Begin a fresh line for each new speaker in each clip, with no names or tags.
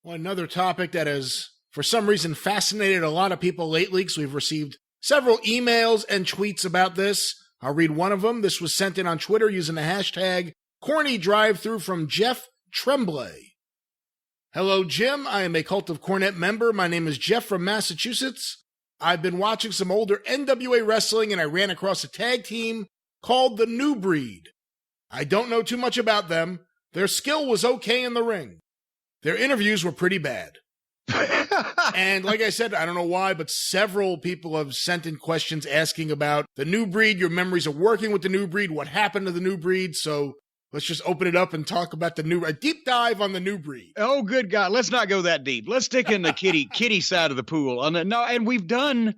Well, another topic that has, for some reason, fascinated a lot of people lately, because we've received several emails and tweets about this. I'll read one of them. This was sent in on Twitter using the hashtag #CornyDriveThru from Jeff Tremblay. Hello, Jim. I am a Cult of Cornette member. My name is Jeff from Massachusetts. I've been watching some older NWA wrestling, and I ran across a tag team called the New Breed. I don't know too much about them. Their skill was okay in the ring. Their interviews were pretty bad. And like I said, I don't know why, but several people have sent in questions asking about the New Breed, your memories of working with the New Breed, what happened to the New Breed. So let's just open it up and talk about a deep dive on the New Breed.
Oh, good God. Let's not go that deep. Let's stick in the kitty side of the pool. And we've done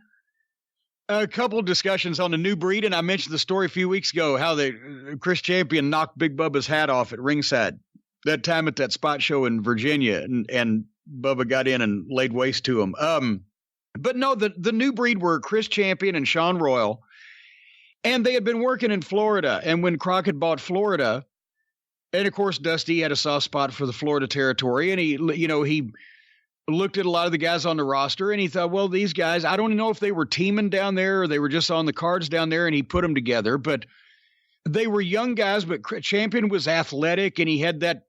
a couple of discussions on the New Breed, and I mentioned the story a few weeks ago, how Chris Champion knocked Big Bubba's hat off at ringside. That time at that spot show in Virginia, and Bubba got in and laid waste to him. But no, the New Breed were Chris Champion and Sean Royal, and they had been working in Florida. And when Crockett bought Florida, and of course Dusty had a soft spot for the Florida territory, and he looked at a lot of the guys on the roster, and he thought, well, these guys, I don't know if they were teaming down there or they were just on the cards down there, and he put them together. But they were young guys, but Champion was athletic, and he had that,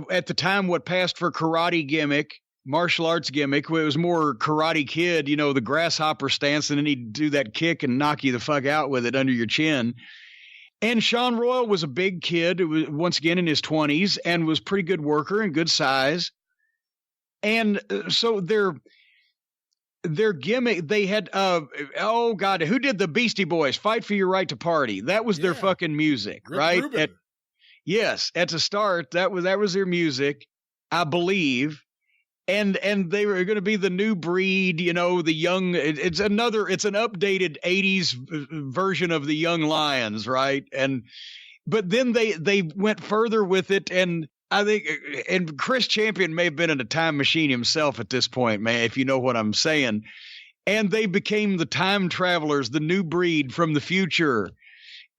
at the time, what passed for karate gimmick, martial arts gimmick. It was more Karate Kid, the grasshopper stance, and then he'd do that kick and knock you the fuck out with it under your chin. And Sean Royal was a big kid, who was once again in his 20s, and was pretty good worker and good size. And so their gimmick, they had, oh God, who did the Beastie Boys? Fight for Your Right to Party. That was their fucking music,
Rick
right?
Rubin.
Yes, at the start, that was their music, I believe. And they were going to be the New Breed, the young, it's an updated 80s version of the Young Lions, right? But then they went further with it, and I think, and Chris Champion may have been in a time machine himself at this point, man, if you know what I'm saying. And they became the time travelers, the New Breed from the future.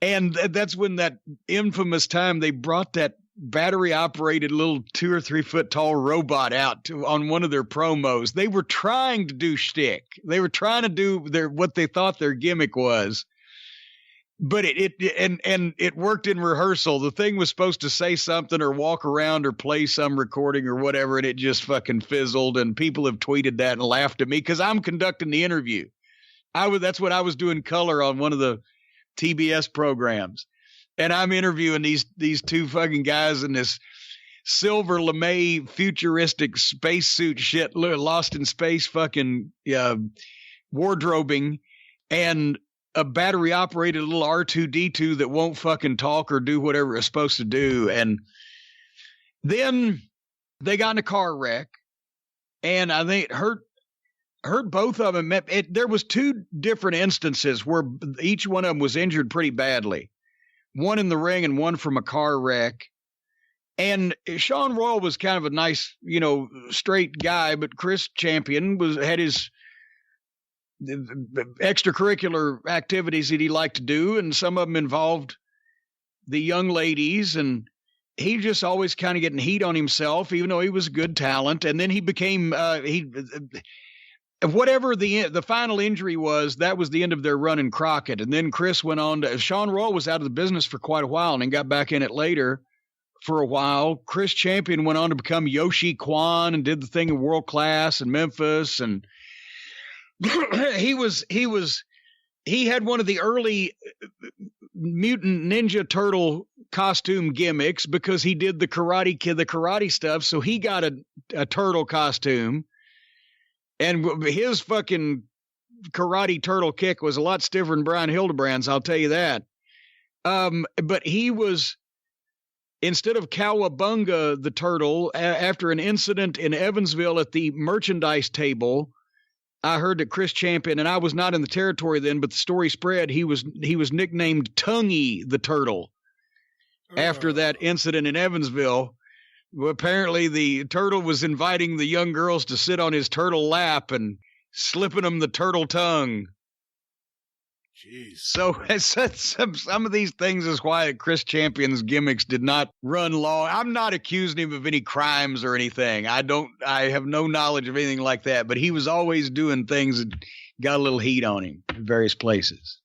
And that's when that infamous time they brought that battery-operated little 2 or 3 foot tall robot out on one of their promos. They were trying to do shtick. They were trying to do what they thought their gimmick was. But it worked in rehearsal. The thing was supposed to say something or walk around or play some recording or whatever, and it just fucking fizzled. And people have tweeted that and laughed at me because I'm conducting the interview. That's what I was doing color on one of the TBS programs, and I'm interviewing these two fucking guys in this silver lame futuristic spacesuit shit, lost in space fucking wardrobing, and a battery operated little R2D2 that won't fucking talk or do whatever it's supposed to do. And then they got in a car wreck, and I think it hurt both of them. There was 2 different instances where each one of them was injured pretty badly. One in the ring and one from a car wreck. And Sean Royal was kind of a nice, straight guy, but Chris Champion had his extracurricular activities that he liked to do, and some of them involved the young ladies, and he just always kind of getting heat on himself, even though he was a good talent. And then he became whatever the final injury was, that was the end of their run in Crockett. And then Chris went on to, Sean Royal was out of the business for quite a while and then got back in it later for a while. Chris Champion went on to become Yoshi Kwan and did the thing in World Class in Memphis. And he had one of the early Mutant Ninja Turtle costume gimmicks because he did the Karate Kid, the karate stuff. So he got a turtle costume. And his fucking karate turtle kick was a lot stiffer than Brian Hildebrand's, I'll tell you that. But he was, instead of Cowabunga the turtle, after an incident in Evansville at the merchandise table, I heard that Chris Champion, and I was not in the territory then, but the story spread, he was nicknamed Tonguey the Turtle after that incident in Evansville. Well, apparently the turtle was inviting the young girls to sit on his turtle lap and slipping them the turtle tongue.
Jeez.
So some of these things is why Chris Champion's gimmicks did not run long. I'm not accusing him of any crimes or anything. I have no knowledge of anything like that, but he was always doing things that got a little heat on him in various places.